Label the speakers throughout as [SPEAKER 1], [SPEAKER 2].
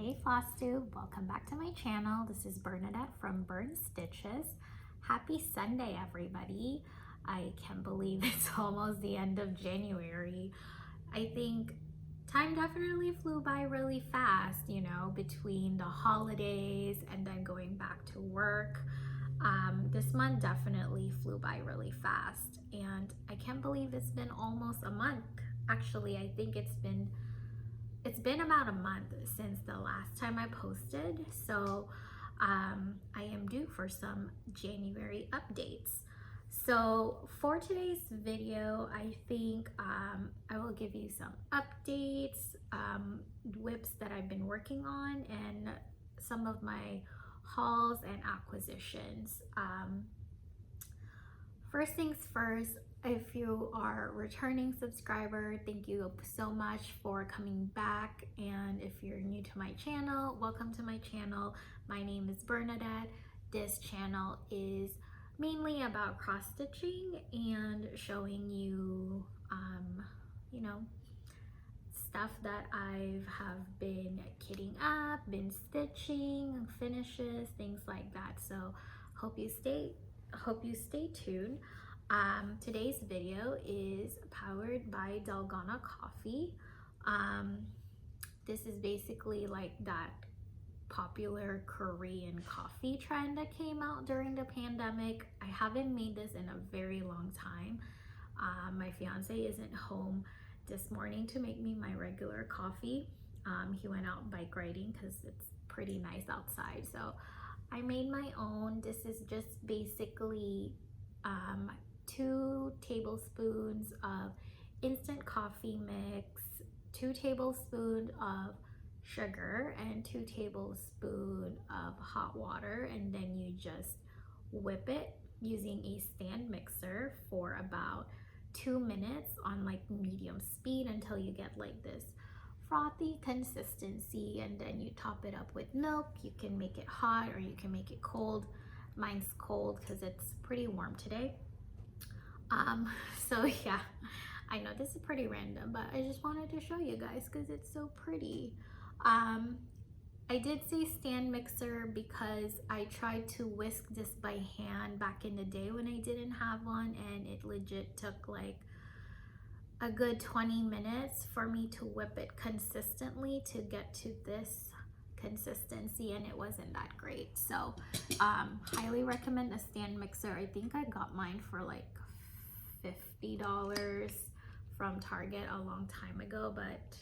[SPEAKER 1] Hey Flosstube, welcome back to my channel. This is Bernadette from Bern Stitches. Happy Sunday, everybody. I can't believe it's almost the end of January. I think time definitely flew by really fast, you know, between the holidays and then going back to work. This month definitely flew by really fast, and I can't believe it's been almost a month. Actually, I think it's been about a month since the last time I posted, so I am due for some January updates. So for today's video, I think I will give you some updates, whips that I've been working on, and some of my hauls and acquisitions. First things first, if you are a returning subscriber, thank you so much for coming back. And if you're new to my channel, welcome to my channel. My name is Bernadette. This channel is mainly about cross stitching and showing you, you know, stuff that I have been kitting up, been stitching, finishes, things like that. So hope you stay tuned. Today's video is powered by Dalgona coffee. This is basically like that popular Korean coffee trend that came out during the pandemic. I haven't made this in a very long time. My fiance isn't home this morning to make me my regular coffee. He went out bike riding because it's pretty nice outside, so I made my own. This is just basically 2 tablespoons of instant coffee mix, 2 tablespoons of sugar, and 2 tablespoons of hot water, and then you just whip it using a stand mixer for about 2 minutes on like medium speed until you get like this frothy consistency, and then you top it up with milk. You can make it hot or you can make it cold. Mine's cold because it's pretty warm today. So yeah, I know this is pretty random, but I just wanted to show you guys because it's so pretty. I did say stand mixer because I tried to whisk this by hand back in the day when I didn't have one, and it legit took like a good 20 minutes for me to whip it consistently to get to this consistency, and it wasn't that great. So highly recommend a stand mixer. I think I got mine for like $50 from Target a long time ago, but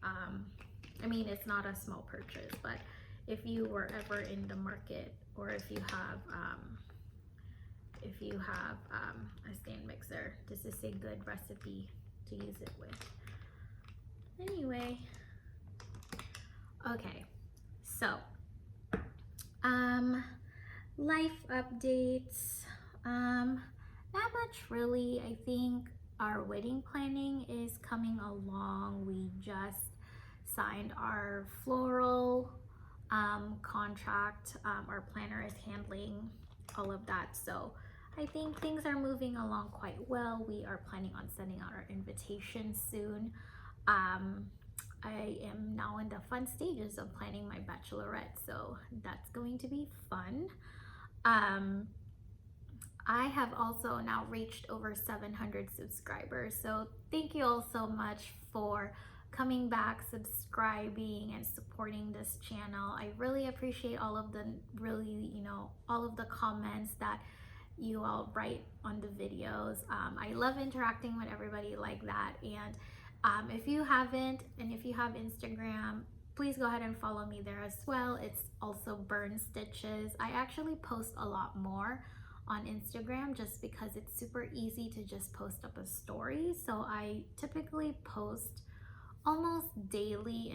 [SPEAKER 1] I mean, it's not a small purchase, but if you were ever in the market, or if you have a stand mixer, this is a good recipe to use it with. Anyway, okay, so life updates, not much really. I think our wedding planning is coming along. We just signed our floral contract. Our planner is handling all of that, so I think things are moving along quite well. We are planning on sending out our invitation soon. I am now in the fun stages of planning my bachelorette, so that's going to be fun. I have also now reached over 700 subscribers, so thank you all so much for coming back, subscribing, and supporting this channel. I really appreciate all of the all of the comments that you all write on the videos. I love interacting with everybody like that. And if you haven't, and if you have Instagram, please go ahead and follow me there as well. It's also Bern Stitches. I actually post a lot more on Instagram just because it's super easy to just post up a story. So I typically post almost daily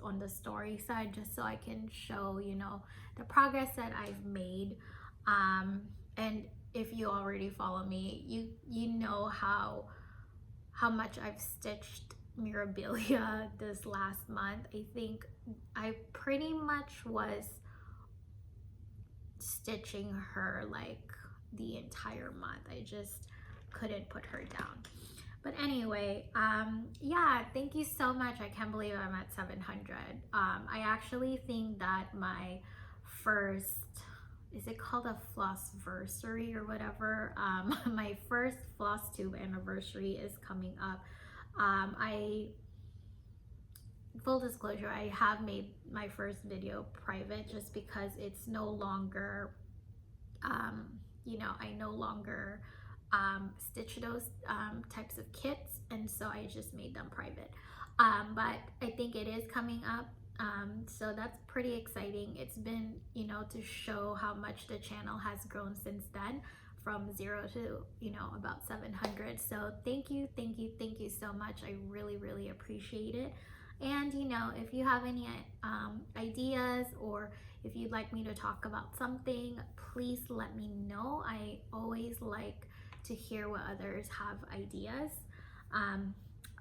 [SPEAKER 1] on the story side, just so I can show, you know, the progress that I've made. And if you already follow me, you know how much I've stitched Mirabilia this last month. I think I pretty much was stitching her like the entire month. I just couldn't put her down. But anyway, yeah, thank you so much. I can't believe I'm at 700. I actually think that my first, is it called a Flossversary or whatever? My first Flosstube anniversary is coming up. Full disclosure, I have made my first video private just because it's no longer, you know, I no longer stitch those types of kits, and so I just made them private. But I think it is coming up, so that's pretty exciting. It's been, you know, to show how much the channel has grown since then, from 0 to, you know, about 700. So thank you so much. I really appreciate it. And you know, if you have any ideas, or if you'd like me to talk about something, please let me know. I always like to hear what others have ideas.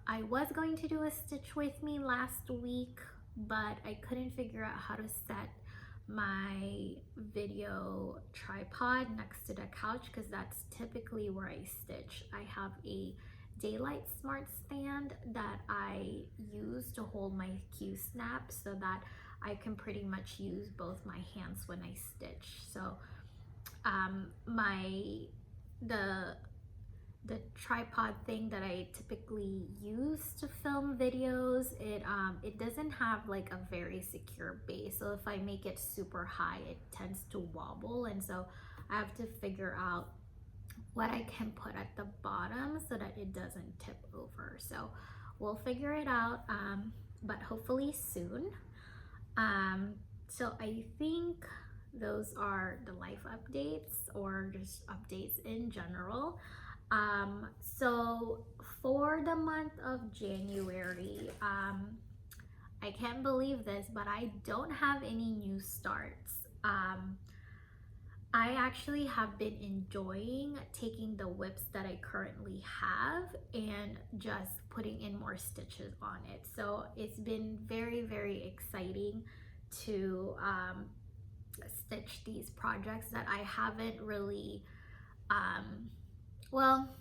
[SPEAKER 1] I was going to do a stitch with me last week, but I couldn't figure out how to set my video tripod next to the couch, because that's typically where I stitch. I have a Daylight Smart stand that I use to hold my Q snap so that I can pretty much use both my hands when I stitch. So the tripod thing that I typically use to film videos, it doesn't have like a very secure base. So if I make it super high, it tends to wobble, and so I have to figure out what I can put at the bottom so that it doesn't tip over. So we'll figure it out, but hopefully soon. So I think those are the life updates, or just updates in general. So for the month of January, I can't believe this, but I don't have any new starts. I actually have been enjoying taking the whips that I currently have and just putting in more stitches on it. So it's been very exciting to stitch these projects that I haven't really, well,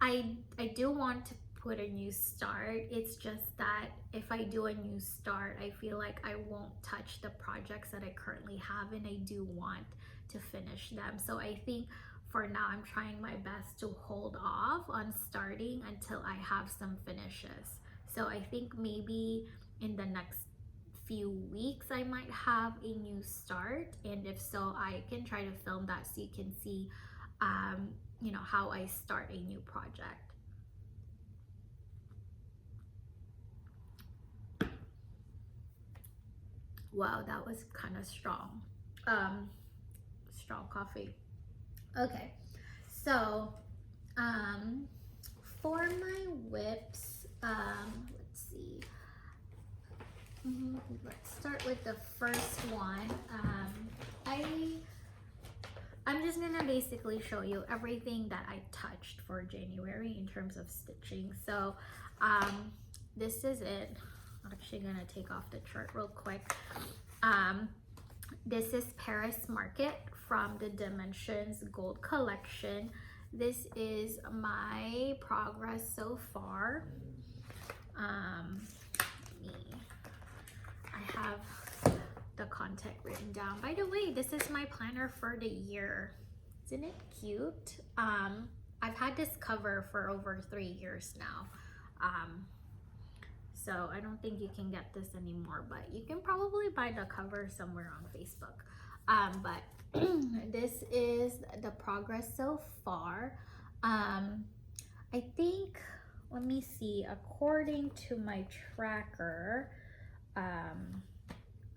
[SPEAKER 1] I do want to put a new start. It's just that if I do a new start, I feel like I won't touch the projects that I currently have, and I do want to finish them. So I think for now I'm trying my best to hold off on starting until I have some finishes. So I think maybe in the next few weeks I might have a new start, and if so, I can try to film that so you can see you know, how I start a new project. Wow, that was kind of strong. Strong coffee. Okay, so for my whips, let's see. Let's start with the first one. I'm just gonna basically show you everything that I touched for January in terms of stitching. So this is it. I'm actually gonna take off the chart real quick. This is Paris Market from the Dimensions Gold Collection. This is my progress so far. I have the content written down. By the way, this is my planner for the year. Isn't it cute? I've had this cover for over 3 years now. So I don't think you can get this anymore, but you can probably buy the cover somewhere on Facebook. But this is the progress so far. I think, let me see, according to my tracker,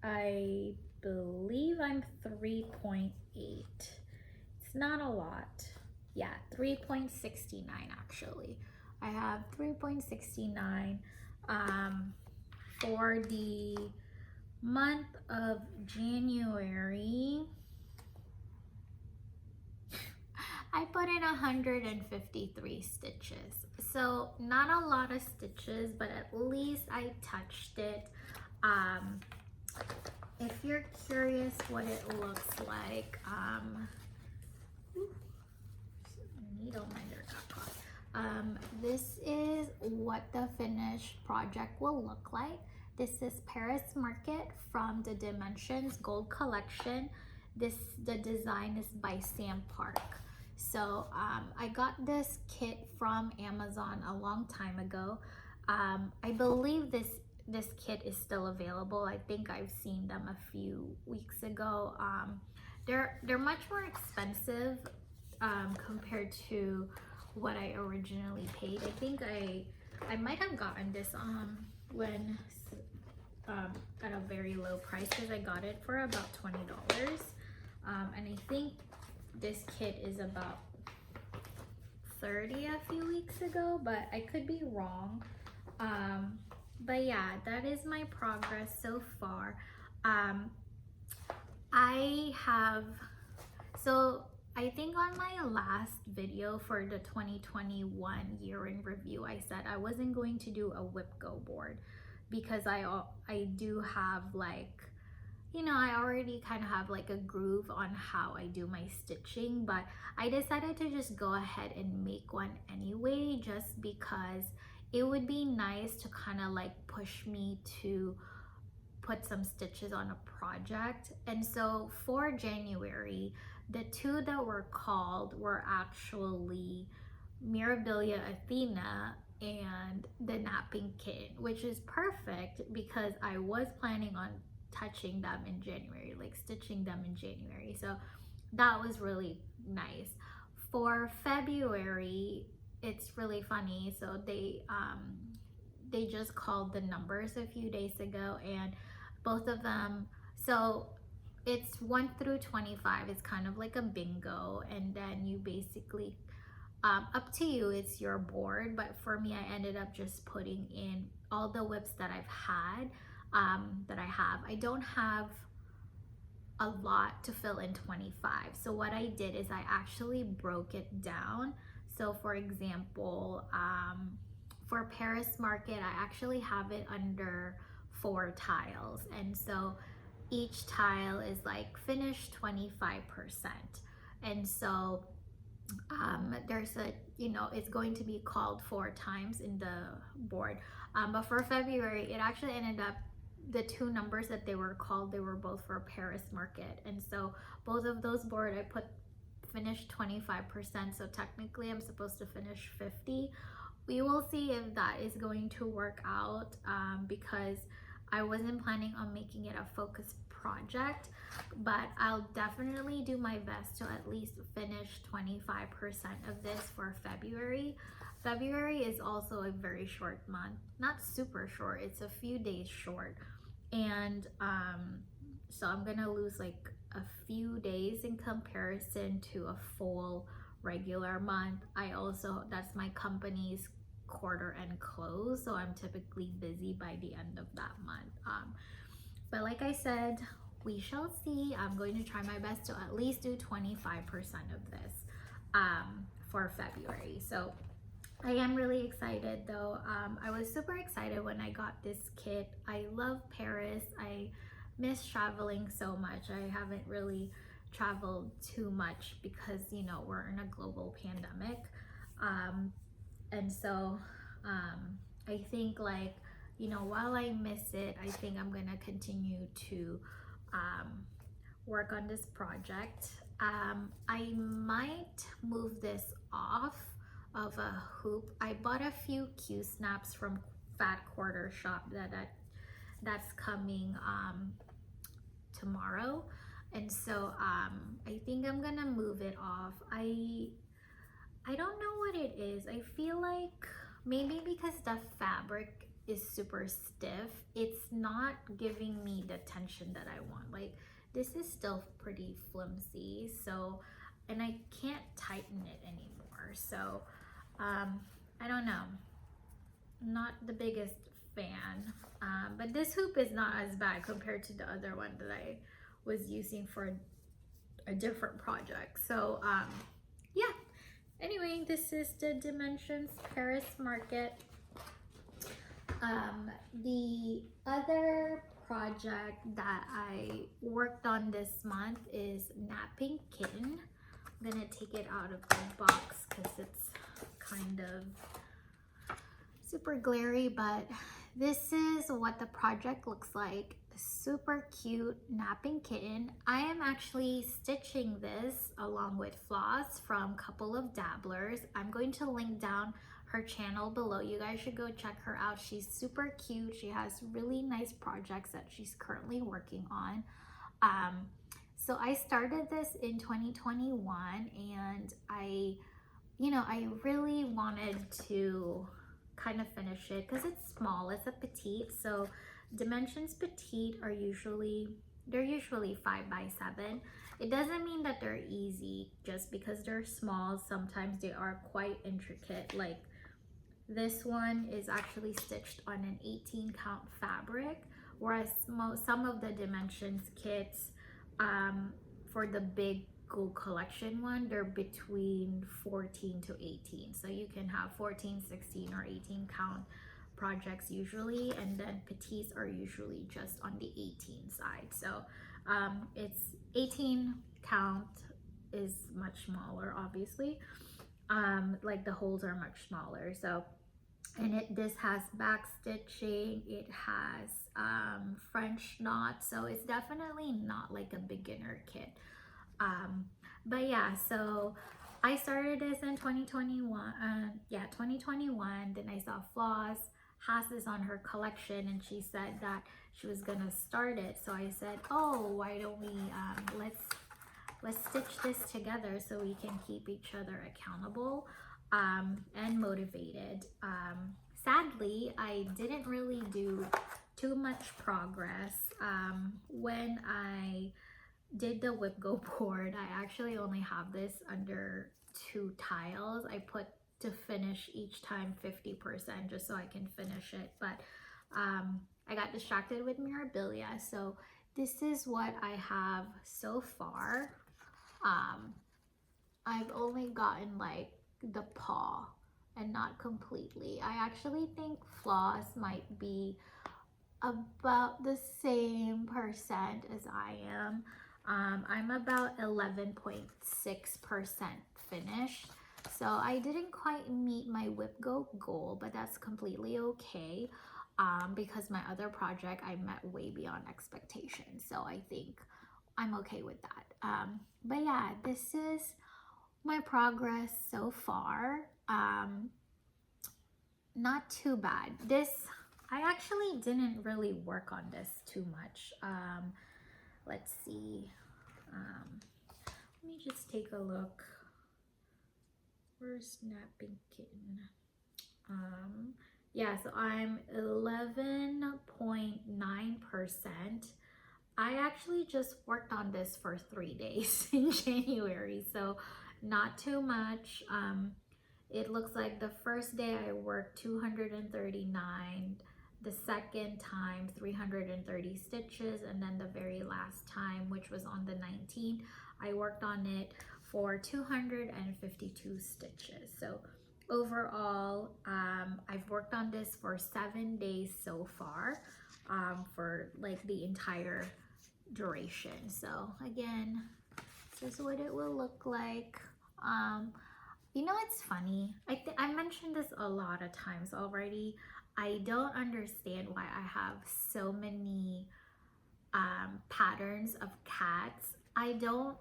[SPEAKER 1] I believe I'm 3.8. It's not a lot. Yeah, 3.69 actually. I have 3.69 for the month of January. I put in 153 stitches. So not a lot of stitches, but at least I touched it. If you're curious what it looks like, needle minder got caught. This is what the finished project will look like. This is Paris Market from the Dimensions Gold Collection. The design is by Sam Park. So I got this kit from Amazon a long time ago. I believe this kit is still available. I think I've seen them a few weeks ago. They're much more expensive compared to what I originally paid. I think I might have gotten this when at a very low price, because I got it for about $20. And I think this kit is about 30 a few weeks ago, but I could be wrong. But yeah, that is my progress so far. I think on my last video for the 2021 year in review, I said I wasn't going to do a whip go board because I do have, like, you know, I already kind of have like a groove on how I do my stitching, but I decided to just go ahead and make one anyway, just because it would be nice to kind of like push me to put some stitches on a project. And so for January, the two that were called were actually Mirabilia Athena and the Napping Kitten, which is perfect because I was planning on touching them in January, like stitching them in January. So that was really nice. For February, it's really funny. So they just called the numbers a few days ago, and both of them, so it's 1 through 25. It's kind of like a bingo, and then you basically up to you, it's your board. But for me, I ended up just putting in all the whips that I've had, that I have. I don't have a lot to fill in 25. So what I did is I actually broke it down. So for example, for Paris Market, I actually have it under 4 tiles. And so each tile is like finished 25%. And so there's a, you know, it's going to be called 4 times in the board. But for February, it actually ended up, the 2 numbers that they were called, they were both for Paris Market. And so both of those board, I put finished 25%. So technically I'm supposed to finish 50. We will see if that is going to work out, because I wasn't planning on making it a focus project, but I'll definitely do my best to at least finish 25% of this for February. February is also a very short month, not super short, it's a few days short. And so I'm gonna lose like a few days in comparison to a full regular month. I also, that's my company's quarter end close, so I'm typically busy by the end of that month. But like I said, we shall see. I'm going to try my best to at least do 25% of this for February. So I am really excited though. I was super excited when I got this kit. I love Paris. I miss traveling so much. I haven't really traveled too much because, you know, we're in a global pandemic. And so I think, like, you know, while I miss it, I think I'm gonna continue to work on this project. I might move this off of a hoop. I bought a few Q snaps from Fat Quarter Shop that's coming tomorrow, and so I think I'm gonna move it off. I don't know what it is. I feel like maybe because the fabric is super stiff, it's not giving me the tension that I want. Like, this is still pretty flimsy, so, and I can't tighten it anymore. So I don't know, not the biggest fan, but this hoop is not as bad compared to the other one that I was using for a different project. So yeah, anyway, this is the Dimensions Paris Market. The other project that I worked on this month is Napping Kitten. I'm gonna take it out of the box because it's kind of super glary, but this is what the project looks like. Super cute napping kitten. I am actually stitching this along with Floz from Couple of Dabblers. I'm going to link down her channel below. You guys should go check her out. She's super cute. She has really nice projects that she's currently working on. So I started this in 2021, and I really wanted to kind of finish it because it's small. It's a petite, so dimensions petite are usually 5 by 7. It doesn't mean that they're easy just because they're small. Sometimes they are quite intricate. Like this one is actually stitched on an 18 count fabric, whereas some of the dimensions kits for the big Gold collection one, they're between 14 to 18. So you can have 14, 16, or 18 count projects usually, and then petites are usually just on the 18 side. So it's 18 count is much smaller, obviously. Like the holes are much smaller. So, and this has back stitching, it has French knots, so it's definitely not like a beginner kit. But yeah, so I started this in 2021. 2021. Then I saw Floz has this on her collection, and she said that she was gonna start it. So I said, oh, why don't we let's stitch this together so we can keep each other accountable and motivated. Sadly, I didn't really do too much progress. When I did the whip go board, I actually only have this under 2 tiles. I put to finish each time 50% just so I can finish it, but I got distracted with Mirabilia. So this is what I have so far. I've only gotten like the paw and not completely. I actually think Floz might be about the same percent as I am. I'm about 11.6% finished. So I didn't quite meet my whip go goal, but that's completely okay because my other project I met way beyond expectations. So I think I'm okay with that. But yeah, this is my progress so far. Not too bad. I actually didn't really work on this too much. Let's see. Let me just take a look. Where's Napping Kitten? Yeah, so I'm 11.9%. I actually just worked on this for 3 days in January, so not too much. It looks like the first day I worked 239, the second time 330 stitches, and then the very last time, which was on the 19th, I worked on it for 252 stitches. So overall, I've worked on this for 7 days so far, for like the entire duration. So again, this is what it will look like. You know, it's funny. I mentioned this a lot of times already. I don't understand why I have so many patterns of cats. I don't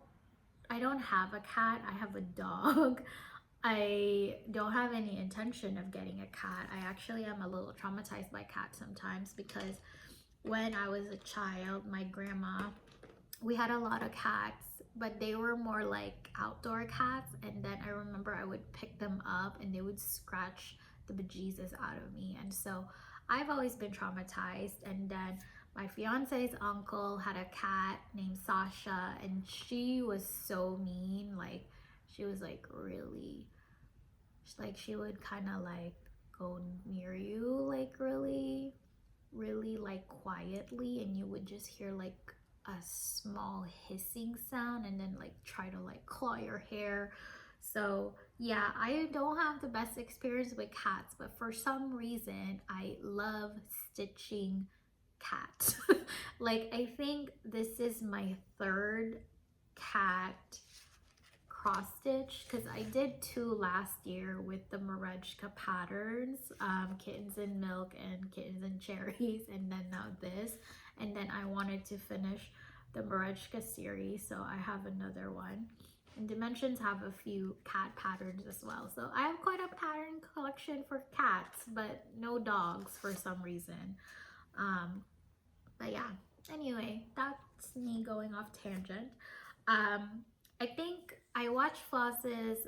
[SPEAKER 1] have a cat. I have a dog. I don't have any intention of getting a cat. I actually am a little traumatized by cats sometimes because when I was a child, my grandma, we had a lot of cats, but they were more like outdoor cats, and then I remember I would pick them up and they would scratch the bejesus out of me, and so I've always been traumatized. And then my fiance's uncle had a cat named Sasha, and she was so mean. Like she was like really, like she would kind of like go near you like really like quietly, and you would just hear like a small hissing sound and then like try to like claw your hair. So yeah, I don't have the best experience with cats, but for some reason I love stitching cats. Like I think this is my 3rd cat cross stitch because I did 2 last year with the Mirabilia patterns, Kittens in Milk and Kittens and Cherries, and then now this. And then I wanted to finish the Mirabilia series, so I have another one. And Dimensions have a few cat patterns as well. So I have quite a pattern collection for cats, but no dogs for some reason. But yeah, anyway, that's me going off tangent. I think I watched Floz's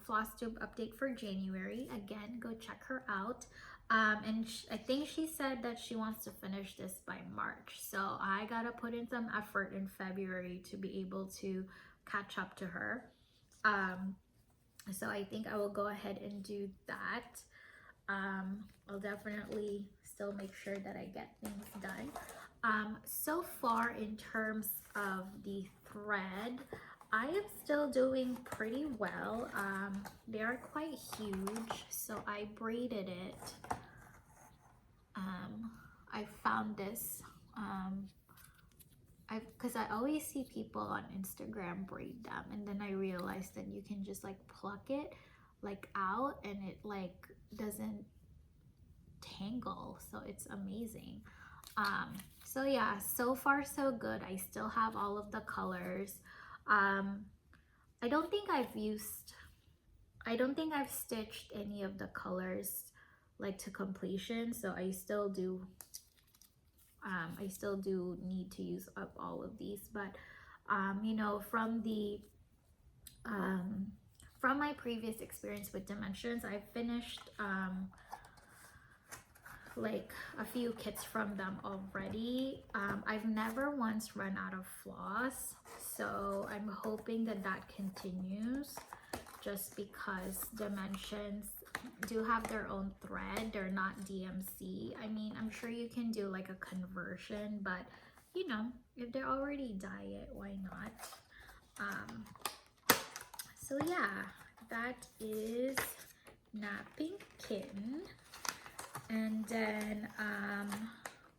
[SPEAKER 1] Flosstube update for January. Again, go check her out. And I think she said that she wants to finish this by March. So I gotta put in some effort in February to be able to catch up to her. So I think I will go ahead and do that. I'll definitely still make sure that I get things done. So far in terms of the thread, I am still doing pretty well. They are quite huge, so I braided it. I found this because I always see people on Instagram braid them, and then I realized that you can just like pluck it like out and it like doesn't tangle, so it's amazing. So yeah, so far so good. I still have all of the colors. I don't think I've stitched any of the colors like to completion, so I still do need to use up all of these, but you know, from my previous experience with Dimensions, I finished like a few kits from them already. I've never once run out of floss, so I'm hoping that that continues, just because Dimensions do have their own thread. They're not DMC. I mean, I'm sure you can do like a conversion, but you know, if they're already dye it, why not? So yeah, that is Napping Kitten. And then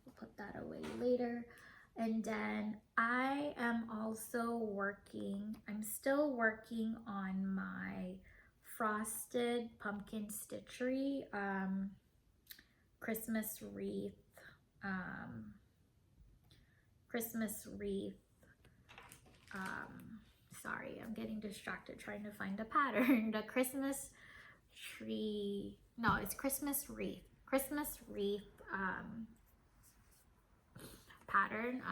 [SPEAKER 1] we'll put that away later. And then I am also I'm still working on my frosted pumpkin stitchery Christmas wreath sorry, I'm getting distracted trying to find a pattern. The Christmas tree, no, it's Christmas wreath pattern.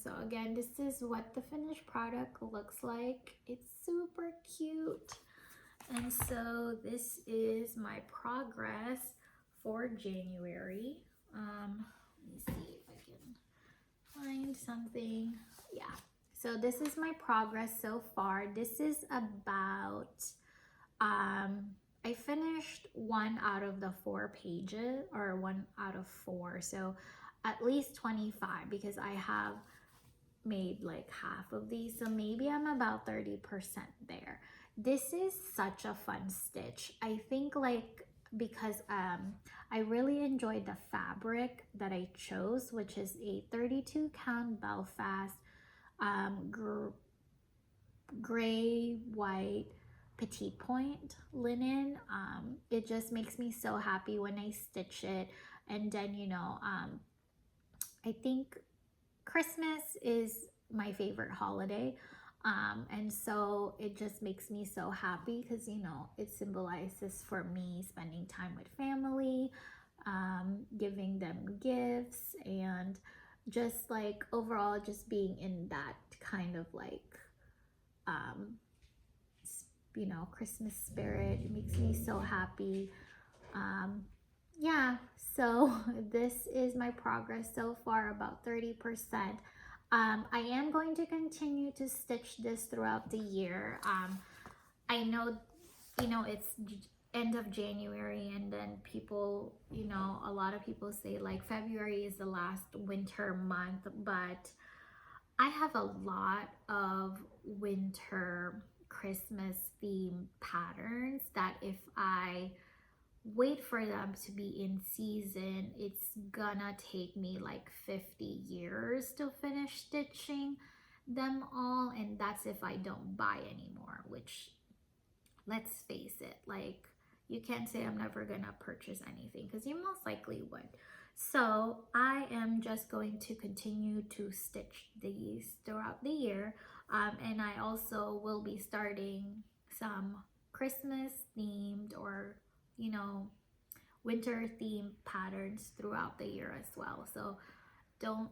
[SPEAKER 1] So again, this is what the finished product looks like. It's super cute. And so this is my progress for January. Let me see if I can find something. Yeah, so this is my progress so far. This is about I finished 1 out of the 4 pages, or 1 out of 4, so at least 25, because I have made like half of these, so maybe I'm about 30% there. This is such a fun stitch. I think like because I really enjoyed the fabric that I chose, which is a 32 count Belfast gray white petite point linen. It just makes me so happy when I stitch it. And then, you know, I think Christmas is my favorite holiday, and so it just makes me so happy because, you know, it symbolizes for me spending time with family, giving them gifts, and just like overall just being in that kind of like you know, Christmas spirit. It makes me so happy. Yeah, so this is my progress so far, about 30%. I am going to continue to stitch this throughout the year. I know, you know, it's end of January, and then people, you know, a lot of people say like February is the last winter month, but I have a lot of winter Christmas themed patterns that if I wait for them to be in season, it's gonna take me like 50 years to finish stitching them all, and that's if I don't buy anymore, which let's face it, like, you can't say I'm never gonna purchase anything, because you most likely would. So I am just going to continue to stitch these throughout the year. And I also will be starting some Christmas themed, or, you know, winter themed patterns throughout the year as well. So don't,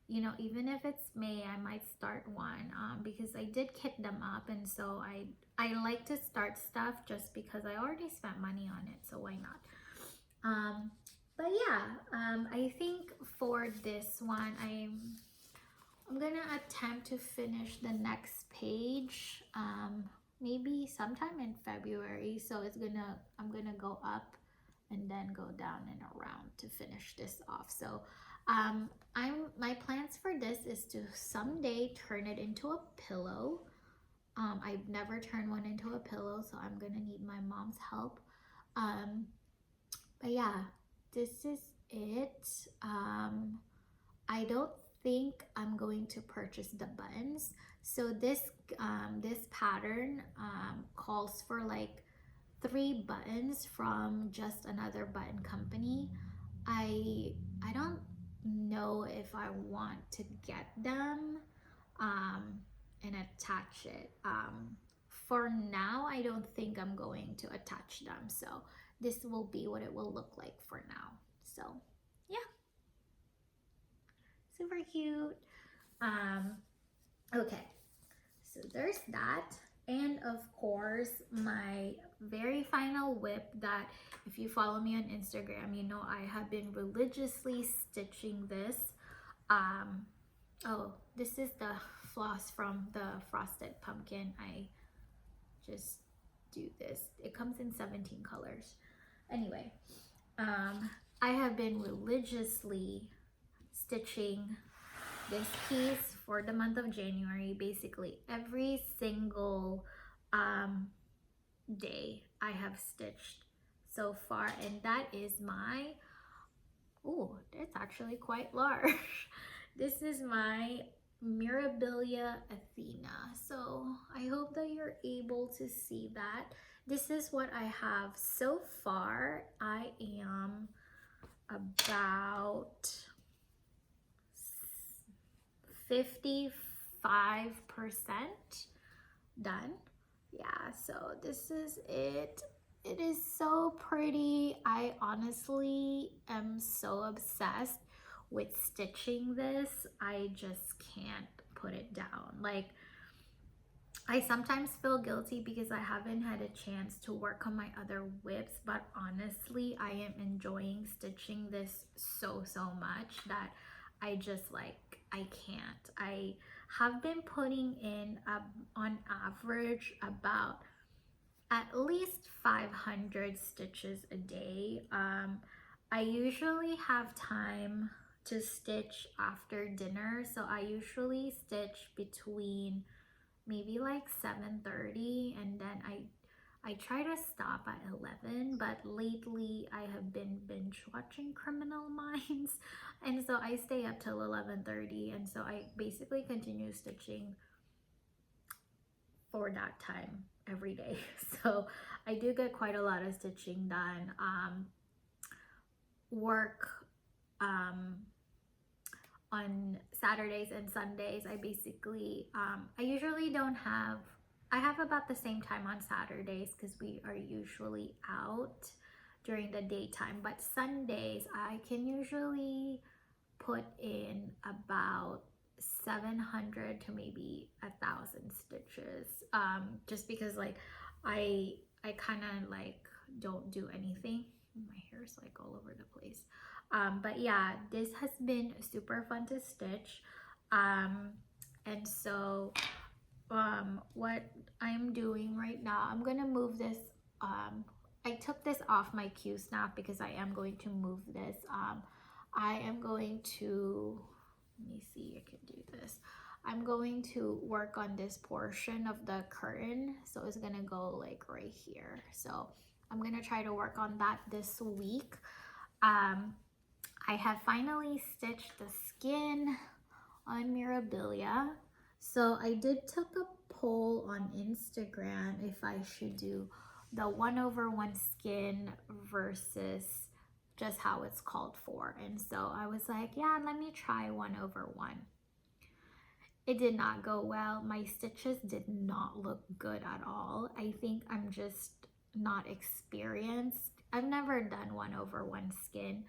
[SPEAKER 1] you know, even if it's May, I might start one, because I did kit them up, and so I like to start stuff just because I already spent money on it, so why not? But yeah, I think for this one, I'm gonna attempt to finish the next page, maybe sometime in February. So I'm gonna go up and then go down and around to finish this off. So my plans for this is to someday turn it into a pillow. I've never turned one into a pillow, so I'm gonna need my mom's help. But yeah, this is it. I don't think I'm going to purchase the buttons. So this pattern calls for like 3 buttons from just another button company. I don't know if I want to get them and attach it. For now, I don't think I'm going to attach them. So this will be what it will look like for now. So yeah, super cute. Okay, so there's that. And of course, my very final whip that, if you follow me on Instagram, you know I have been religiously stitching this. Oh, this is the floss from the Frosted Pumpkin. I just do this. It comes in 17 colors. Anyway, I have been religiously stitching this piece for the month of January. Basically every single day I have stitched so far, and that is my, oh, that's actually quite large. This is my Mirabilia Athena. So I hope that you're able to see that. This is what I have so far. I am about 55% done. Yeah, so this is it. It is so pretty. I honestly am so obsessed with stitching this. I just can't put it down. Like, I sometimes feel guilty because I haven't had a chance to work on my other whips, but honestly, I am enjoying stitching this so much that I just, like, I can't. I have been putting in on average about at least 500 stitches a day. I usually have time to stitch after dinner, so I usually stitch between maybe like 7:30, and then I try to stop at 11, but lately I have been binge watching Criminal Minds, and so I stay up till 11:30, and so I basically continue stitching for that time every day. So I do get quite a lot of stitching done. Work on Saturdays and Sundays, I basically I usually don't have, I have about the same time on Saturdays because we are usually out during the daytime, but Sundays I can usually put in about 700 to maybe 1,000 stitches, just because like I kind of like don't do anything. My hair is like all over the place. But yeah, this has been super fun to stitch. And so what I'm doing right now, I'm gonna move this. I took this off my Q snap because I am going to move this. I am going to, let me see, I can do this. I'm going to work on this portion of the curtain, so it's gonna go like right here. So I'm gonna try to work on that this week. I have finally stitched the skin on Mirabilia. So I did took a poll on Instagram if I should do the 1/1 skin versus just how it's called for. And so I was like, yeah, let me try 1/1. It did not go well. My stitches did not look good at all. I think I'm just not experienced. I've never done 1/1 skin.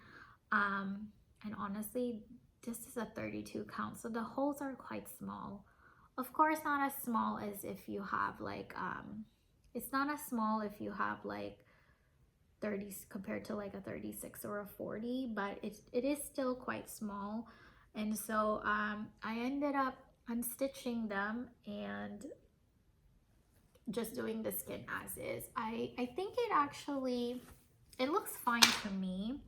[SPEAKER 1] And honestly, this is a 32 count, so the holes are quite small. Of course, not as small as if you have like, it's not as small if you have like 30 compared to like a 36 or a 40, but it is still quite small. And so I ended up unstitching them and just doing the skin as is. I think it looks fine to me.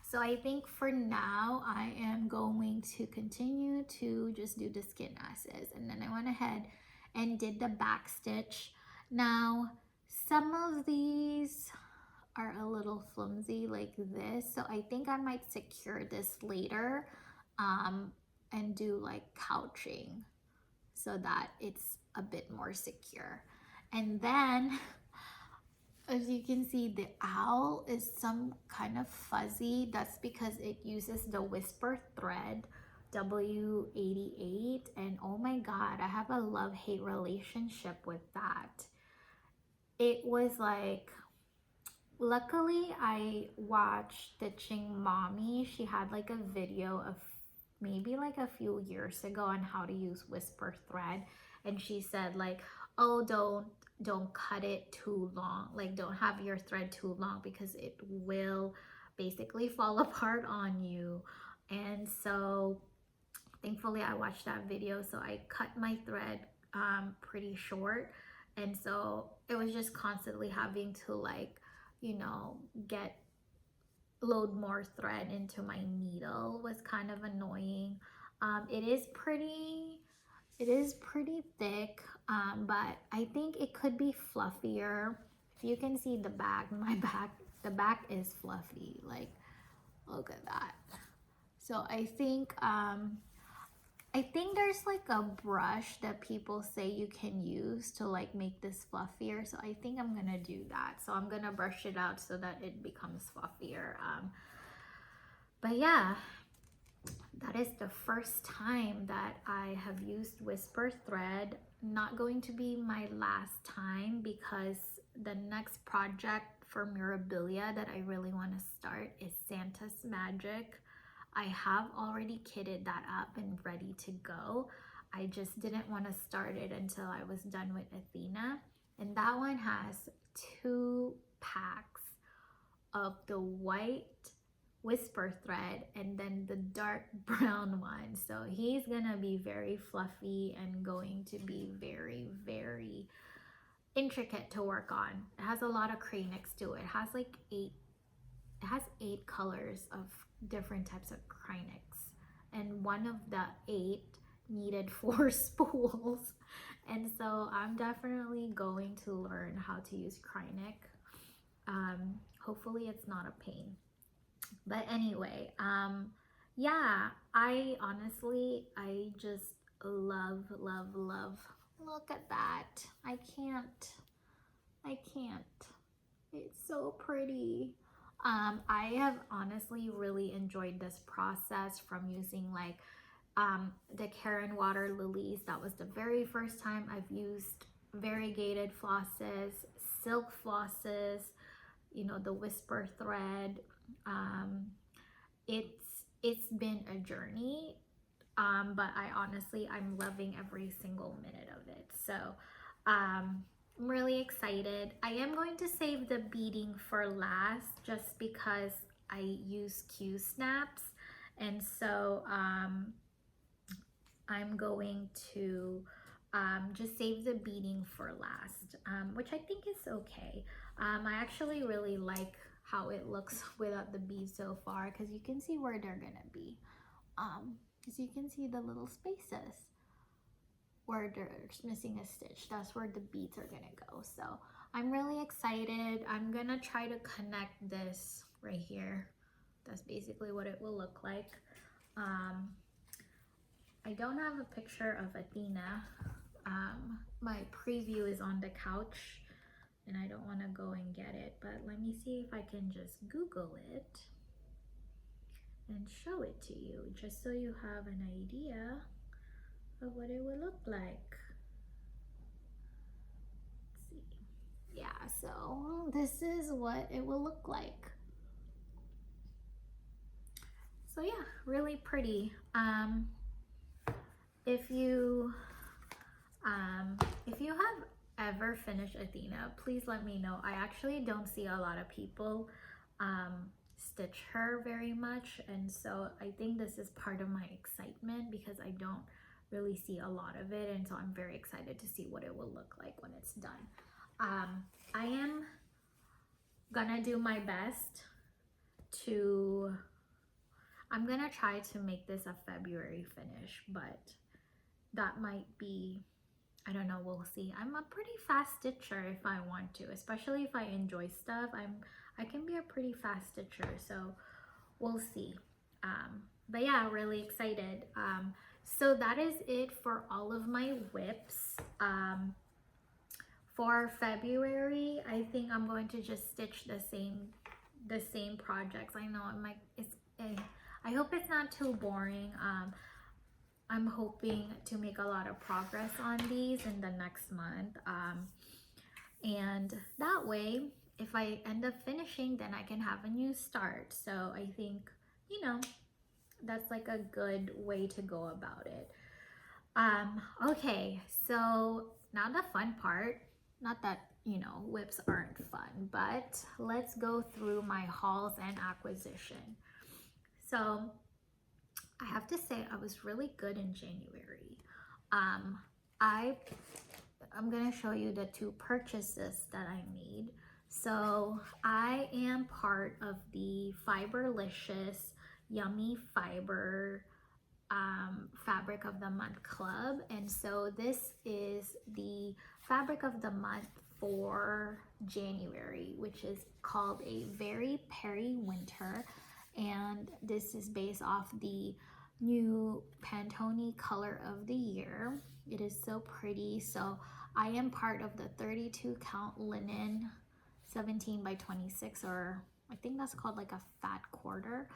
[SPEAKER 1] So I think for now, I am going to continue to just do the skin as is. And then I went ahead and did the back stitch. Now, some of these are a little flimsy like this. So I think I might secure this later and do like couching so that it's a bit more secure. And then, as you can see, the owl is some kind of fuzzy. That's because it uses the whisper thread W88, and oh my god, I have a love-hate relationship with that. It was like, luckily I watched Stitching Mommy. She had like a video of maybe like a few years ago on how to use whisper thread, and she said like, oh, don't cut it too long, like don't have your thread too long because it will basically fall apart on you. And so thankfully I watched that video, so I cut my thread pretty short, and so it was just constantly having to like, you know, load more thread into my needle was kind of annoying. It is pretty thick, but I think it could be fluffier. If you can see the back, the back is fluffy. Like, look at that. So I think there's like a brush that people say you can use to like make this fluffier. So I think I'm gonna do that. So I'm gonna brush it out so that it becomes fluffier. But yeah, that is the first time that I have used whisper thread. Not going to be my last time, because the next project for Mirabilia that I really want to start is Santa's Magic. I have already kitted that up and ready to go. I just didn't want to start it until I was done with Athena. And that one has 2 packs of the white whisper thread and then the dark brown one. So he's gonna be very fluffy and going to be very, very intricate to work on. It has a lot of cranix to it. It has like 8 colors of different types of cranix, and one of the 8 needed 4 spools. And so I'm definitely going to learn how to use cranix. Hopefully it's not a pain. But anyway, yeah, I just love. Look at that. I can't. It's so pretty. I have honestly really enjoyed this process, from using like the Karen water lilies. That was the very first time I've used variegated flosses, silk flosses, you know, the whisper thread. It's been a journey, but I'm loving every single minute of it. So I'm really excited. I am going to save the beading for last, just because I use Q snaps, and so I'm going to just save the beading for last, which I think is okay. I actually really like how it looks without the beads so far, because you can see where they're gonna be. Because you can see the little spaces where there's missing a stitch. That's where the beads are gonna go. So I'm really excited. I'm gonna try to connect this right here. That's basically what it will look like. I don't have a picture of Athena. my preview is on the couch and I don't want to go and get it, but let me see if I can just Google it and show it to you, just so you have an idea of what it would look like. Let's see. Yeah, so this is what it will look like. So yeah, really pretty. If you have ever finished Athena, please let me know. I actually don't see a lot of people stitch her very much, and so I think this is part of my excitement because I don't really see a lot of it, and so I'm very excited to see what it will look like when it's done. I am gonna do my best to, I'm gonna try to make this a February finish, but that might be, I don't know, we'll see. I'm a pretty fast stitcher if I want to, especially if I enjoy stuff. I can be a pretty fast stitcher, so we'll see. But yeah, really excited. So that is it for all of my whips. For February, I think I'm going to just stitch the same projects. I know I hope it's not too boring. I'm hoping to make a lot of progress on these in the next month. And that way, if I end up finishing, then I can have a new start. So I think, you know, that's like a good way to go about it. Okay, so now the fun part, not that, you know, whips aren't fun, but let's go through my hauls and acquisition. So I have to say I was really good in January. I'm gonna show you the 2 purchases that I made. So I am part of the Fiberlicious Yummy Fiber Fabric of the Month Club, and so this is the fabric of the month for January, which is called a Very Perry Winter, and this is based off the new Pantone color of the year. It is so pretty. So I am part of the 32 count linen 17 by 26, or I think that's called like a fat quarter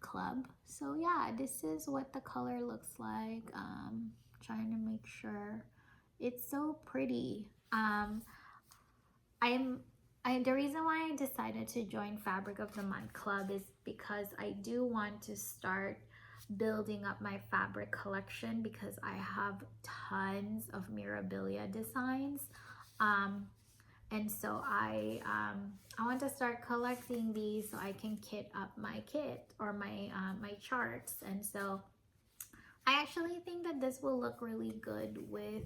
[SPEAKER 1] club. So yeah, this is what the color looks like. Trying to make sure it's so pretty. The reason why I decided to join Fabric of the Month Club is because I do want to start building up my fabric collection, because I have tons of Mirabilia designs. And so I want to start collecting these so I can kit up my kit or my charts. And so I actually think that this will look really good with,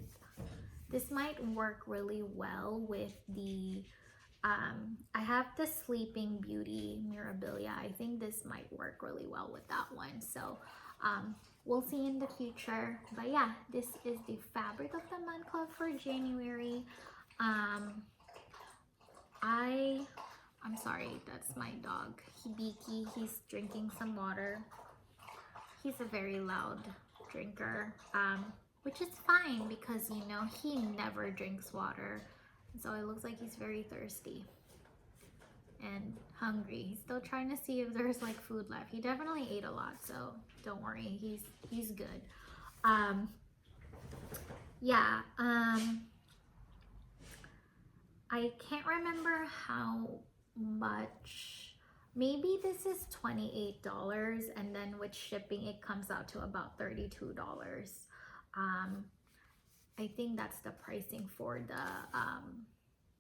[SPEAKER 1] this might work really well with the, I have the Sleeping Beauty Mirabilia. I think this might work really well with that one. So we'll see in the future. But yeah, this is the Fabric of the Month Club for January. I'm sorry, that's my dog, Hibiki. He's drinking some water. He's a very loud drinker, which is fine because, you know, he never drinks water. So it looks like he's very thirsty and hungry. He's still trying to see if there's like food left. He definitely ate a lot, so don't worry, he's good. Yeah, I can't remember how much, maybe this is $28, and then with shipping it comes out to about $32. I think that's the pricing for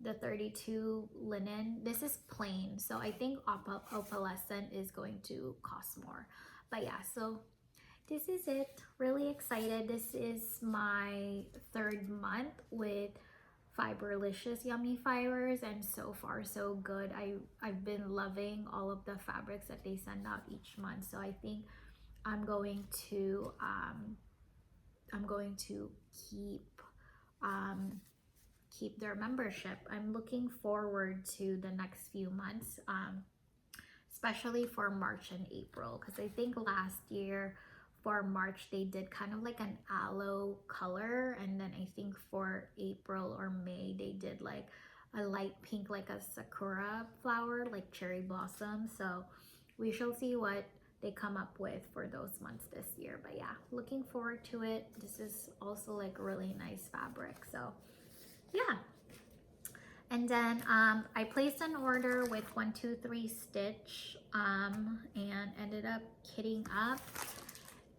[SPEAKER 1] the 32 linen. This is plain, so I think opalescent is going to cost more. But yeah, so this is it. Really excited. This is my 3rd month with Fiberlicious Yummy Fibers, and so far so good. I've been loving all of the fabrics that they send out each month, so I think I'm going to keep their membership. I'm looking forward to the next few months, especially for March and April, because I think last year for March they did kind of like an aloe color, and then I think for April or May they did like a light pink, like a sakura flower, like cherry blossom. So we shall see what they come up with for those months this year. But yeah, looking forward to it. This is also like really nice fabric, so yeah. And then I placed an order with 123 Stitch and ended up kitting up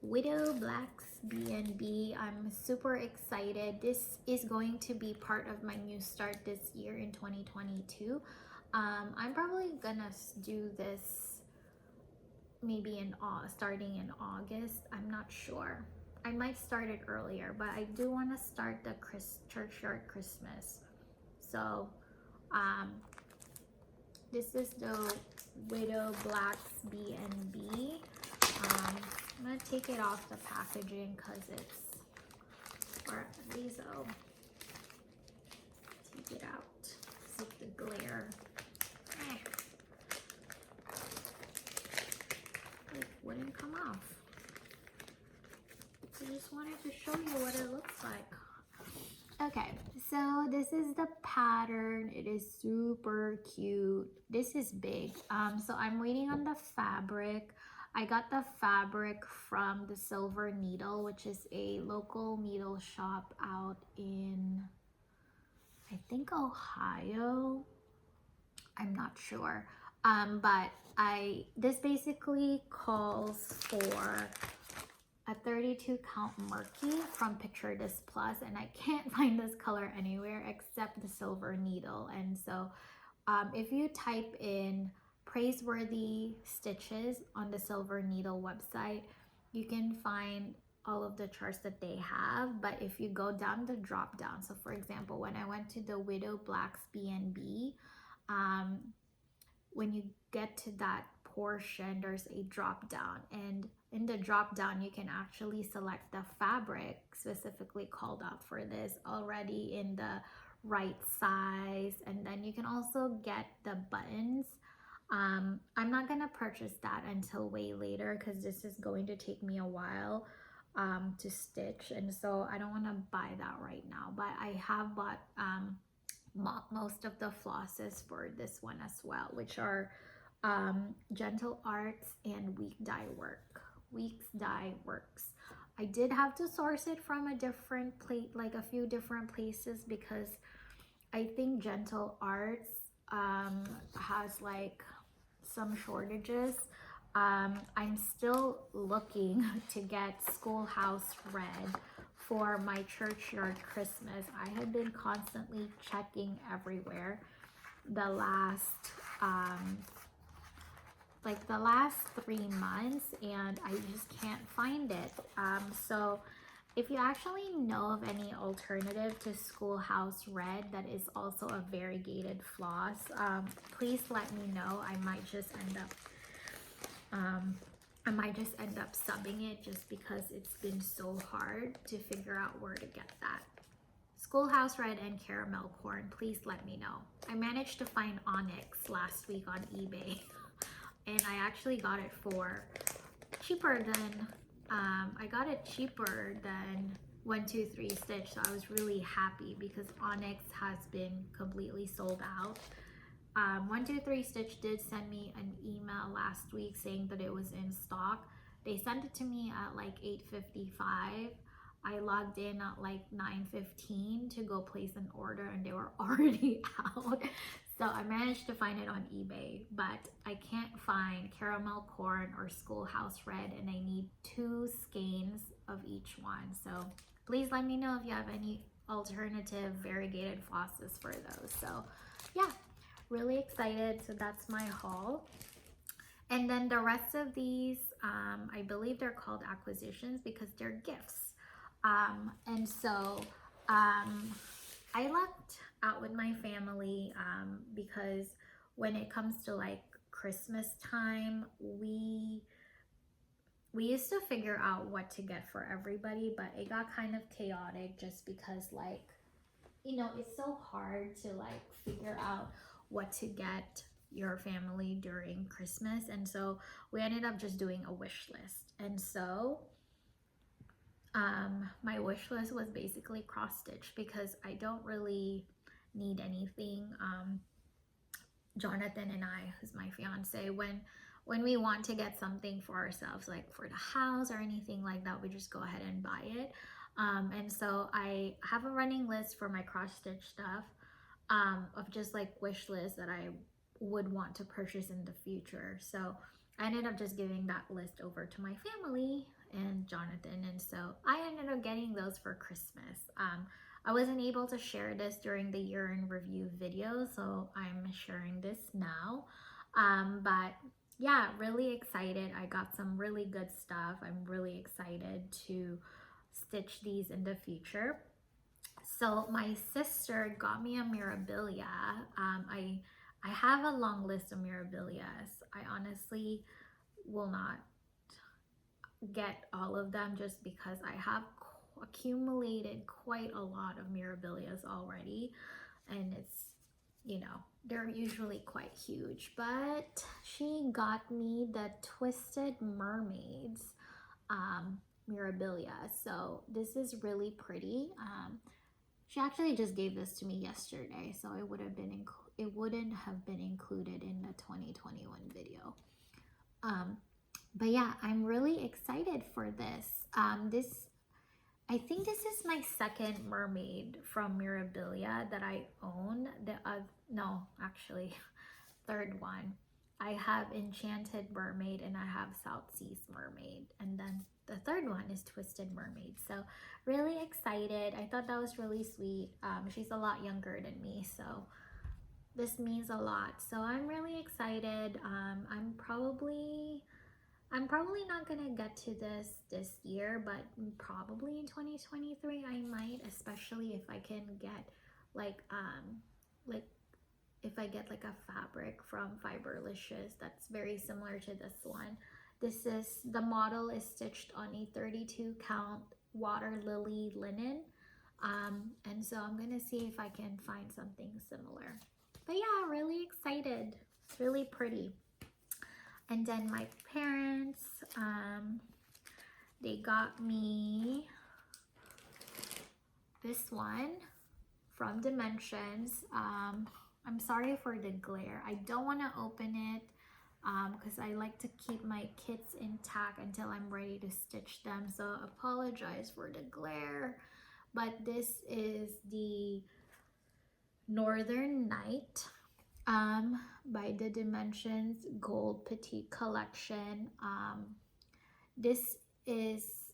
[SPEAKER 1] Widow Black's B&B. I'm super excited. This is going to be part of my new start this year in 2022. I'm probably gonna do this maybe in starting in August. I'm not sure. I might start it earlier, but I do want to start the churchyard Christmas. So this is the Widow Black's B&B. I'm gonna take it off the packaging because it's, or these, oh, take it out. It's like the glare. It wouldn't come off. I just wanted to show you what it looks like. Okay, so this is the pattern. It is super cute. This is big. So I'm waiting on the fabric. I got the fabric from the Silver Needle, which is a local needle shop out in, I think, Ohio. I'm not sure. But this basically calls for a 32 count murky from Picture This Plus, and I can't find this color anywhere except the Silver Needle. And so if you type in praiseworthy stitches on the Silver Needle website, you can find all of the charts that they have. But if you go down the drop down, so for example, when I went to the Widow Black's B&B, when you get to that portion, there's a drop down, and in the drop down you can actually select the fabric specifically called out for this already in the right size, and then you can also get the buttons. I'm not gonna purchase that until way later because this is going to take me a while to stitch, and so I don't want to buy that right now, but I have bought most of the flosses for this one as well, which are Gentle Arts and Weeks Dye Works. I did have to source it from a different place, like a few different places, because I think Gentle Arts has like some shortages. I'm still looking to get Schoolhouse Red for my churchyard Christmas. I have been constantly checking everywhere the last 3 months, and I just can't find it. So if you actually know of any alternative to Schoolhouse Red that is also a variegated floss, please let me know. I might just end up subbing it just because it's been so hard to figure out where to get that. Schoolhouse Red and Caramel Corn, please let me know. I managed to find Onyx last week on eBay, and I actually got it for cheaper than, I got it cheaper than 123 Stitch, so I was really happy because Onyx has been completely sold out. 123 Stitch did send me an email last week saying that it was in stock. They sent it to me at like 8:55. I logged in at like 9:15 to go place an order, and they were already out. So I managed to find it on eBay, but I can't find Caramel Corn or Schoolhouse Red, and I need 2 skeins of each one. So please let me know if you have any alternative variegated flosses for those. So yeah, really excited. So that's my haul. And then the rest of these, I believe they're called acquisitions because they're gifts. And so I lucked out with my family because when it comes to like Christmas time, we used to figure out what to get for everybody, but it got kind of chaotic just because, like, you know, it's so hard to like figure out what to get your family during Christmas. And so we ended up just doing a wish list. And so my wish list was basically cross stitch because I don't really need anything. Jonathan and I, who's my fiance, when we want to get something for ourselves, like for the house or anything like that, we just go ahead and buy it. And so I have a running list for my cross stitch stuff, of just like wish lists that I would want to purchase in the future. So I ended up just giving that list over to my family and Jonathan, and so I ended up getting those for Christmas. I wasn't able to share this during the year in review video, so I'm sharing this now. But yeah, really excited. I got some really good stuff. I'm really excited to stitch these in the future. So my sister got me a Mirabilia. I have a long list of Mirabilias. I honestly will not get all of them just because I have accumulated quite a lot of Mirabilias already, and it's, you know, they're usually quite huge. But she got me the Twisted Mermaids Mirabilia, so this is really pretty. She actually just gave this to me yesterday, so it wouldn't have been included in the 2021 video. But yeah, I'm really excited for this. I think this is my second mermaid from Mirabilia that I own. No, actually, third one. I have Enchanted Mermaid and I have South Seas Mermaid, and then the third one is Twisted Mermaid. So really excited. I thought that was really sweet. She's a lot younger than me, so this means a lot. So I'm really excited. I'm probably not gonna get to this year, but probably in 2023 I might, especially if I can get like if I get like a fabric from Fiberlicious that's very similar to this one. The model is stitched on a 32 count water lily linen, and so I'm gonna see if I can find something similar. But yeah, really excited. It's really pretty. And then my parents, they got me this one from Dimensions. I'm sorry for the glare. I don't want to open it because I like to keep my kits intact until I'm ready to stitch them. So apologize for the glare. But this is the Northern Night by the Dimensions Gold Petite Collection. This is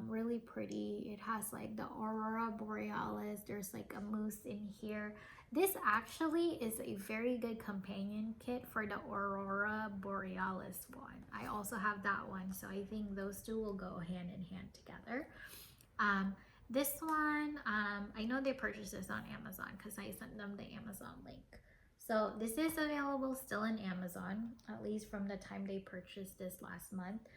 [SPEAKER 1] really pretty. It has like the Aurora Borealis. There's like a moose in here. This actually is a very good companion kit for the Aurora Borealis one. I also have that one, so I think those two will go hand in hand together. This one, I know they purchased this on Amazon because I sent them the Amazon link. So this is available still in Amazon, at least from the time they purchased this last month.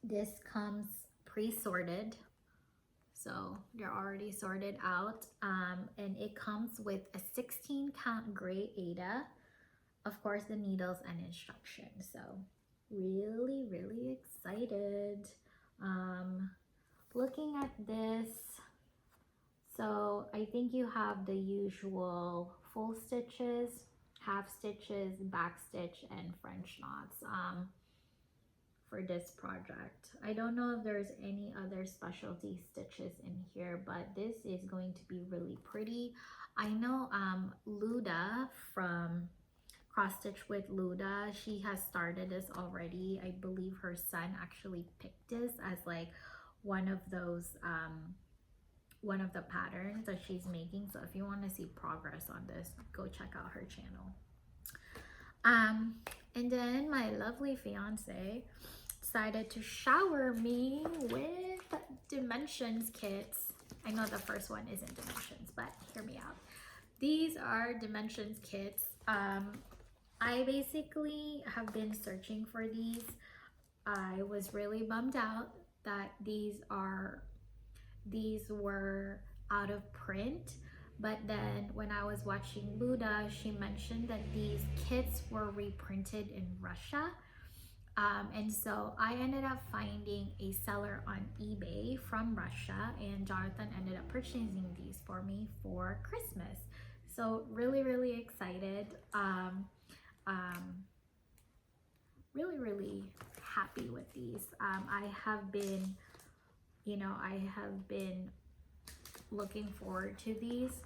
[SPEAKER 1] This comes pre-sorted, so they're already sorted out, and it comes with a 16 count gray Aida, of course the needles and instructions. So really, really excited. Looking at this, so I think you have the usual full stitches, half stitches, back stitch, and French knots for this project. I don't know if there's any other specialty stitches in here, but this is going to be really pretty. I know Luda from Cross Stitch with Luda, she has started this already. I believe her son actually picked this as like one of those one of the patterns that she's making. So if you want to see progress on this, go check out her channel. And then my lovely fiance decided to shower me with Dimensions kits. I know the first one isn't Dimensions, but hear me out. These are Dimensions kits. I basically have been searching for these. I was really bummed out that these were out of print, but then when I was watching Luda, she mentioned that these kits were reprinted in Russia. And so I ended up finding a seller on eBay from Russia, and Jonathan ended up purchasing these for me for Christmas. So really excited. Really happy with these. I have been, I have been looking forward to these.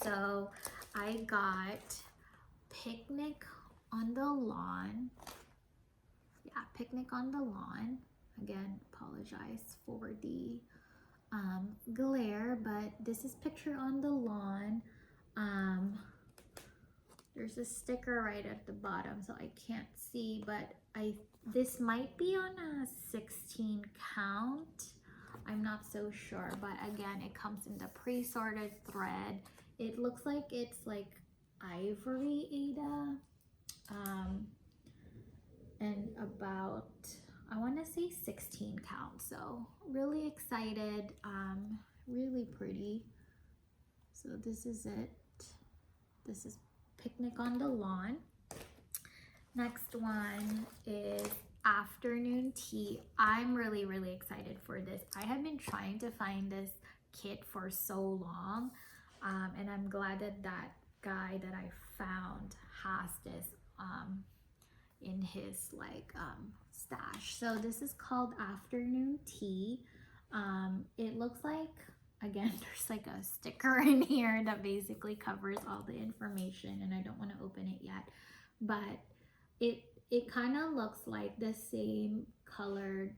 [SPEAKER 1] So I got Picnic on the Lawn. Yeah, Picnic on the Lawn. Again, apologize for the glare, but this is Picture on the Lawn. There's a sticker right at the bottom, so I can't see, but this might be on a 16 count. I'm not so sure, but again, it comes in the pre-sorted thread. It looks like it's like ivory Ada, and about, I want to say 16 count. So really excited, really pretty. So this is it. This is Picnic on the Lawn. Next one is Afternoon Tea. I'm really excited for this. I have been trying to find this kit for so long, and I'm glad that that guy that I found has this in his stash. So this is called Afternoon Tea. It looks like, again, there's like a sticker in here that basically covers all the information, and I don't want to open it yet, but it kind of looks like the same colored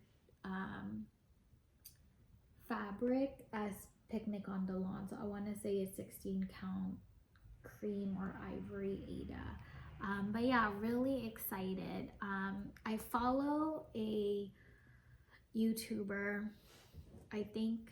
[SPEAKER 1] fabric as Picnic on the Lawn. So I want to say it's 16 count cream or ivory Ada. But yeah, really excited. I follow a YouTuber. I think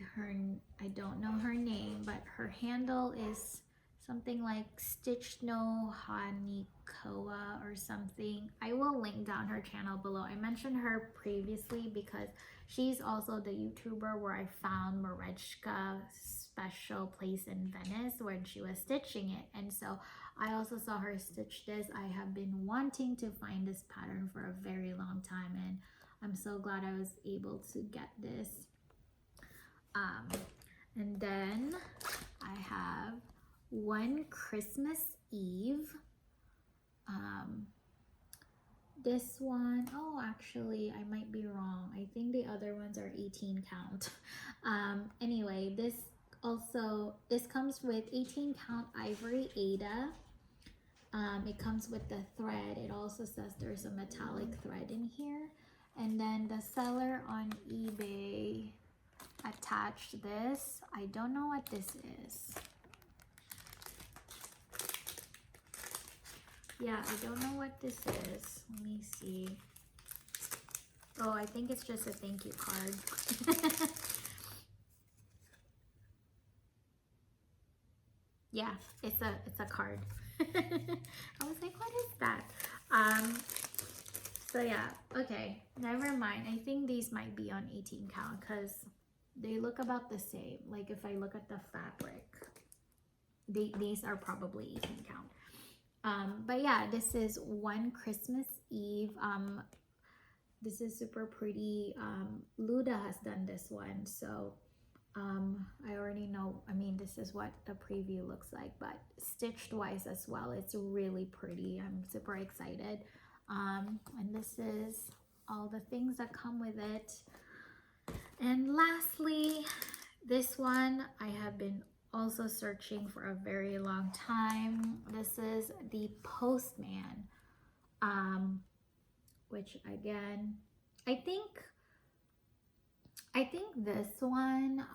[SPEAKER 1] I don't know her name, but her handle is something like Stitch No Hanikoa or something. I will link down her channel below. I mentioned her previously because she's also the YouTuber where I found Marechka's special place in Venice when she was stitching it. And so I also saw her stitch this. I have been wanting to find this pattern for a very long time, and I'm so glad I was able to get this. And then I have One Christmas Eve. This one, oh, actually, I might be wrong. I think the other ones are 18 count. Anyway, this comes with 18 count ivory Ada. It comes with the thread. It also says there's a metallic thread in here. And then the seller on eBay attached this. I don't know what this is. Yeah, I don't know what this is. Let me see. Oh, I think it's just a thank you card. Yeah, it's a card. I was like, what is that? So yeah, okay, never mind. I think these might be on 18 count because they look about the same. Like if I look at the fabric, these are probably 18 count. But yeah, this is One Christmas Eve. This is super pretty. Luda has done this one, so I already know. I mean, this is what the preview looks like, but stitched wise as well, it's really pretty. I'm super excited. And this is all the things that come with it. And lastly, this one I have been also searching for a very long time. This is the Postman, which again, I think this one,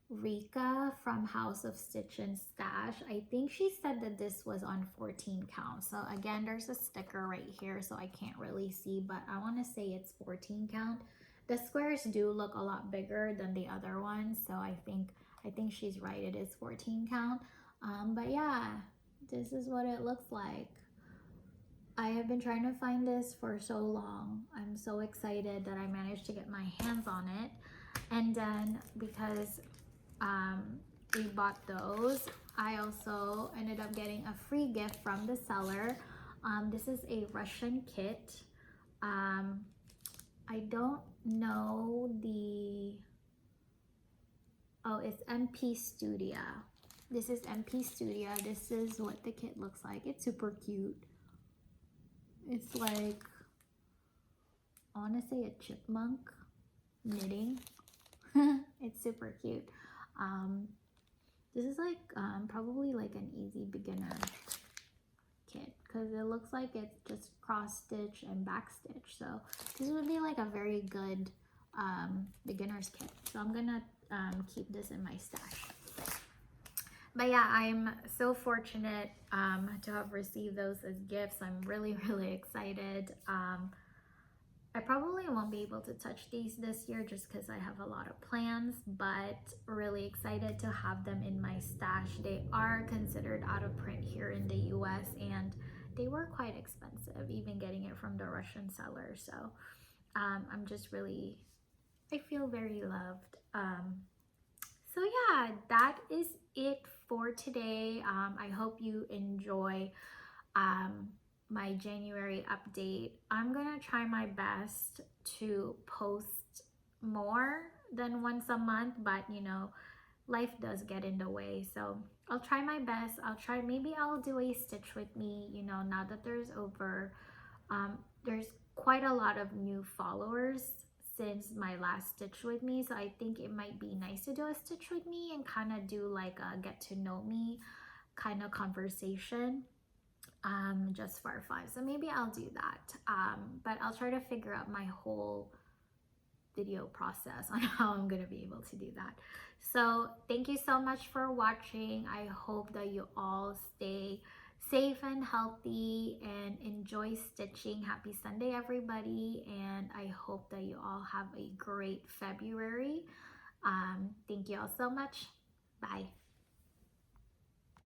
[SPEAKER 1] Rika from House of Stitch and Stash, I think she said that this was on 14 count. So again, there's a sticker right here, so I can't really see, but I want to say it's 14 count. The squares do look a lot bigger than the other ones, so I think she's right, it is 14 count. But yeah, this is what it looks like. I have been trying to find this for so long. I'm so excited that I managed to get my hands on it. And then because we bought those, I also ended up getting a free gift from the seller. This is a Russian kit. I don't know the, oh, it's MP Studio. This is MP Studio. This is what the kit looks like. It's super cute. It's like, I want to say a chipmunk knitting. It's super cute. This is like probably like an easy beginner kit because it looks like it's just cross stitch and back stitch. So this would be like a very good beginner's kit. So I'm gonna keep this in my stash. But yeah, I'm so fortunate to have received those as gifts. I'm really, really excited. I probably won't be able to touch these this year just because I have a lot of plans, but really excited to have them in my stash. They are considered out of print here in the US and they were quite expensive, even getting it from the Russian seller. So I'm just really, I feel very loved. So yeah, that is it for today. I hope you enjoy my January update. I'm gonna try my best to post more than once a month, but you know, life does get in the way. So I'll try my best. Maybe I'll do a stitch with me, you know, now that there's quite a lot of new followers since my last stitch with me. So I think it might be nice to do a stitch with me and kind of do like a get to know me kind of conversation. Just for fun. So maybe I'll do that. But I'll try to figure out my whole video process on how I'm gonna be able to do that. So thank you so much for watching. I hope that you all stay safe and healthy and enjoy stitching. Happy Sunday, everybody. And I hope that you all have a great February. Thank you all so much. Bye.